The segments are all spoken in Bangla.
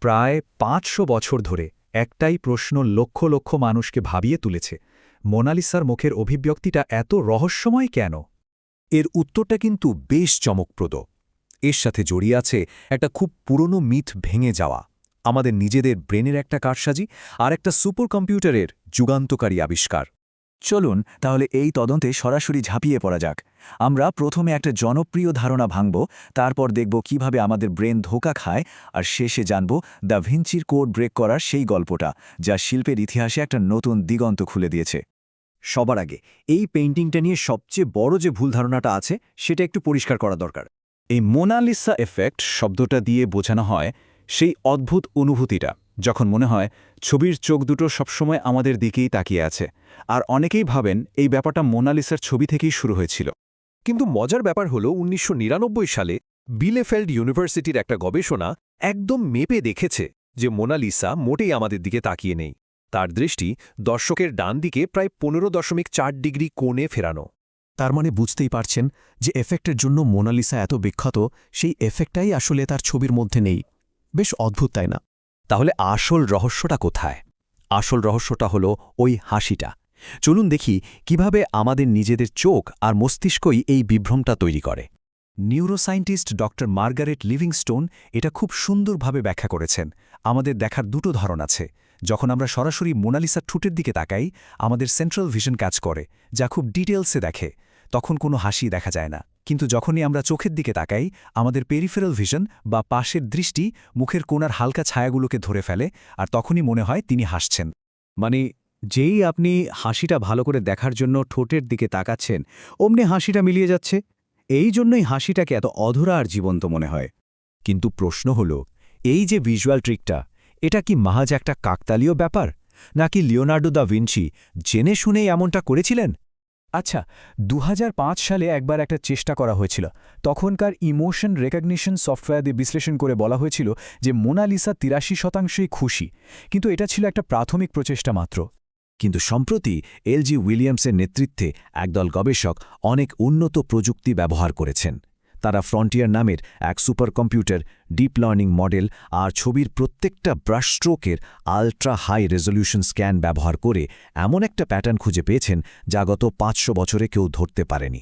প্রায় ৫০০ বছর ধরে একটাই প্রশ্ন লক্ষ লক্ষ মানুষকে ভাবিয়ে তুলেছে, মোনালিসার মুখের অভিব্যক্তিটা এত রহস্যময় কেন? এর উত্তরটা কিন্তু বেশ চমকপ্রদ। এর সাথে জড়িয়ে আছে একটা খুব পুরনো মিথ ভেঙে যাওয়া, আমাদের নিজেদের ব্রেনের একটা কারসাজি আর একটা সুপার কম্পিউটারের যুগান্তকারী আবিষ্কার। চলুন তাহলে এই তদন্তে সরাসরি ঝাঁপিয়ে পড়া যাক। আমরা প্রথমে একটা জনপ্রিয় ধারণা ভাঙব, তারপর দেখব কিভাবে আমাদের ব্রেন ধোঁকা খায়, আর শেষে জানব দ্য ভিঞ্চির কোড ব্রেক করার সেই গল্পটা যা শিল্পের ইতিহাসে একটা নতুন দিগন্ত খুলে দিয়েছে। সবার আগে এই পেইন্টিংটা নিয়ে সবচেয়ে বড় যে ভুল ধারণাটা আছে সেটা একটু পরিষ্কার করা দরকার। এই মোনালিসা এফেক্ট শব্দটা দিয়ে বোঝানো হয় সেই অদ্ভুত অনুভূতিটা যখন মনে হয় ছবির চোখ দুটো সবসময় আমাদের দিকেই তাকিয়ে আছে, আর অনেকেই ভাবেন এই ব্যাপারটা মোনালিসার ছবি থেকেই শুরু হয়েছিল। কিন্তু মজার ব্যাপার হলো ১৯৯৯ সালে বিলেফেল্ড ইউনিভার্সিটির একটা গবেষণা একদম মেপে দেখেছে যে মোনালিসা মোটেই আমাদের দিকে তাকিয়ে নেই। তার দৃষ্টি দর্শকের ডান দিকে প্রায় ১৫.৪ ডিগ্রি কোণে ফেরানো। তার মানে বুঝতেই পারছেন যে এফেক্টের জন্য মোনালিসা এত বিখ্যাত, সেই এফেক্টটাই আসলে তার ছবির মধ্যে নেই। বেশ অদ্ভুত, তাই না? তাহলে আসল রহস্যটা কোথায়? আসল রহস্যটা হলো ওই হাসিটা। চলুন দেখি কিভাবে আমাদের নিজেদের চোখ আর মস্তিষ্কই এই বিভ্রমটা তৈরি করে। নিউরোসায়েন্টিস্ট ডক্টর মার্গারেট লিভিংস্টোন এটা খুব সুন্দরভাবে ব্যাখ্যা করেছেন। আমাদের দেখার দুটো ধরন আছে। যখন আমরা সরাসরি মোনালিসার ঠোঁটের দিকে তাকাই, আমাদের সেন্ট্রাল ভিশন কাজ করে, যা খুব ডিটেলসে দেখে, তখন কোনো হাসি দেখা যায় না। কিন্তু যখনই আমরা চোখের দিকে তাকাই, আমাদের পেরিফেরাল ভিশন বা পাশের দৃষ্টি মুখের কোণার হালকা ছায়াগুলোকে ধরে ফেলে, আর তখনই মনে হয় তিনি হাসছেন। মানে যেই আপনি হাসিটা ভালো করে দেখার জন্য ঠোঁটের দিকে তাকাচ্ছেন, অমনি হাসিটা মিলিয়ে যাচ্ছে। এই জন্যই হাসিটাকে এত অধরা আর জীবন্ত মনে হয়। কিন্তু প্রশ্ন হল, এই যে ভিজুয়াল ট্রিকটা, এটা কি মাহাজ একটা কাকতালীয় ব্যাপার, নাকি লিওনার্দো দা ভিঞ্চি জেনে শুনেই এমনটা করেছিলেন? আচ্ছা, ২০০৫ সালে একবার একটা চেষ্টা করা হয়েছিল। তখনকার ইমোশন রেকগনিশন সফটওয়্যার দিয়ে বিশ্লেষণ করে বলা হয়েছিল যে মোনালিসা ৮৩% খুশি, কিন্তু এটা ছিল একটা প্রাথমিক প্রচেষ্টা মাত্র। কিন্তু সম্প্রতি এলজি উইলিয়ামসের নেতৃত্বে একদল গবেষক অনেক উন্নত প্রযুক্তি ব্যবহার করেছেন। তারা ফ্রন্টিয়ার নামের এক super computer, deep learning model আর ছবির প্রত্যেকটা ব্রাশ স্ট্রোকের আল্ট্রা হাই রেজলিউশন স্ক্যান ব্যবহার করে এমন একটা প্যাটার্ন খুঁজে পেয়েছেন যা গত ৫০০ বছরে কেউ ধরতে পারেনি।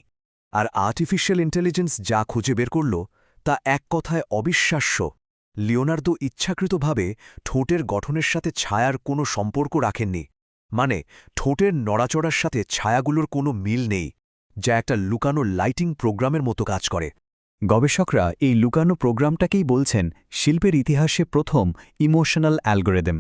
আর আর্টিফিশিয়াল ইন্টেলিজেন্স যা খুঁজে বের করল তা এক কথায় অবিশ্বাস্য। লিওনার্দো ইচ্ছাকৃতভাবে ঠোঁটের গঠনের সাথে ছায়ার কোনো সম্পর্ক রাখেননি, মানে ঠোঁটের নড়াচড়ার সাথে ছায়াগুলোর কোনো মিল নেই, যা একটা লুকানো লাইটিং প্রোগ্রামের মতো কাজ করে। গবেষকরা এই লুকানো প্রোগ্রামটাকেই বলছেন শিল্পের ইতিহাসে প্রথম ইমোশনাল অ্যালগোরিদম।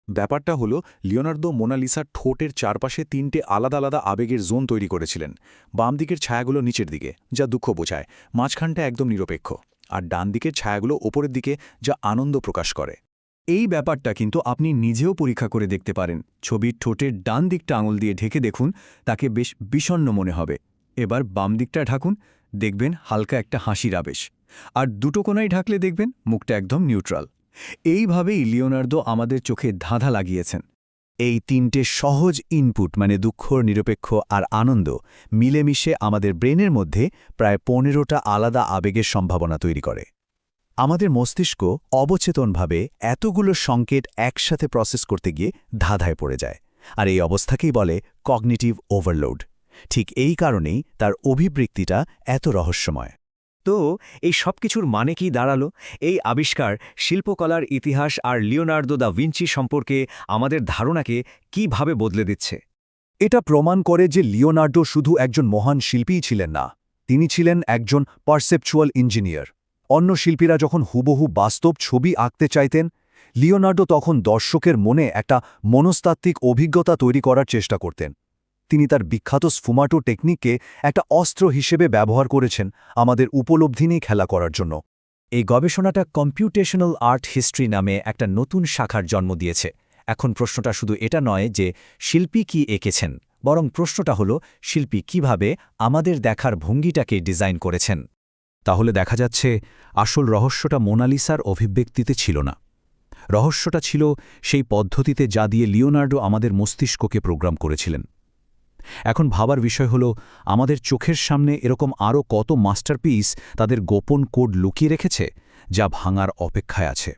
ব্যাপারটা হলো, লিওনার্দো মোনালিসার ঠোঁটের চারপাশে ৩টে আলাদা আলাদা আবেগের জোন তৈরি করেছিলেন। বাম দিকের ছায়াগুলো নিচের দিকে, যা দুঃখ বোঝায়, মাঝখানটা একদম নিরপেক্ষ, আর ডান দিকের ছায়াগুলো ওপরের দিকে, যা আনন্দ প্রকাশ করে। এই ব্যাপারটা কিন্তু আপনি নিজেও পরীক্ষা করে দেখতে পারেন। ছবির ঠোঁটের ডান দিকটা আঙুল দিয়ে ঢেকে দেখুন, তাকে বেশ বিষণ্ণ মনে হবে। এবার বাম দিকটা ঢাকুন, দেখবেন হালকা একটা হাসির আবেশ। আর দুটো কোণাই ঢাকলে দেখবেন মুখটা একদম নিউট্রাল। এইভাবেই লিওনার্দো আমাদের চোখে ধাঁধা লাগিয়েছেন। এই ৩টে সহজ ইনপুট, মানে দুঃখ, নিরপেক্ষ আর আনন্দ, মিলেমিশে আমাদের ব্রেনের মধ্যে প্রায় ১৫টা আলাদা আবেগের সম্ভাবনা তৈরি করে। আমাদের মস্তিষ্ক অবচেতনভাবে এতগুলো সংকেত একসাথে প্রসেস করতে গিয়ে ধাঁধায় পড়ে যায়, আর এই অবস্থাকেই বলে কগনিটিভ ওভারলোড। ঠিক এই কারণেই তার অভিব্যক্তিটা এত রহস্যময়। তো এই সব কিছুর মানে কি দাঁড়ালো? এই আবিষ্কার শিল্পকলার ইতিহাস আর লিওনার্দো দা ভিঞ্চি সম্পর্কে আমাদের ধারণাকে কিভাবে বদলে দিচ্ছে? এটা প্রমাণ করে যে লিওনার্দো শুধু একজন মহান শিল্পীই ছিলেন না, তিনি ছিলেন একজন পারসেপচুয়াল ইঞ্জিনিয়ার। অন্য শিল্পীরা যখন হুবহু বাস্তব ছবি আঁকতে চাইতেন, লিওনার্দো তখন দর্শকের মনে একটা মনস্তাত্ত্বিক অভিজ্ঞতা তৈরি করার চেষ্টা করতেন। তিনি তার বিখ্যাত স্ফুমাটো টেকনিককে একটা অস্ত্র হিসেবে ব্যবহার করেছেন আমাদের উপলব্ধি নিয়ে খেলা করার জন্য। এই গবেষণাটা কম্পিউটেশনাল আর্ট হিস্ট্রি নামে একটা নতুন শাখার জন্ম দিয়েছে। এখন প্রশ্নটা শুধু এটা নয় যে শিল্পী কি এঁকেছেন, বরং প্রশ্নটা হলো শিল্পী কিভাবে আমাদের দেখার ভঙ্গিটাকে ডিজাইন করেছেন। তাহলে দেখা যাচ্ছে আসল রহস্যটা মোনালিসার অভিব্যক্তিতে ছিল না। রহস্যটা ছিল সেই পদ্ধতিতে যা দিয়ে লিওনার্দো আমাদের মস্তিষ্ককে প্রোগ্রাম করেছিলেন। এখন ভাবার বিষয় হলো, আমাদের চোখের সামনে এরকম আরও কত মাস্টারপিস তাদের গোপন কোড লুকিয়ে রেখেছে, যা ভাঙার অপেক্ষায় আছে।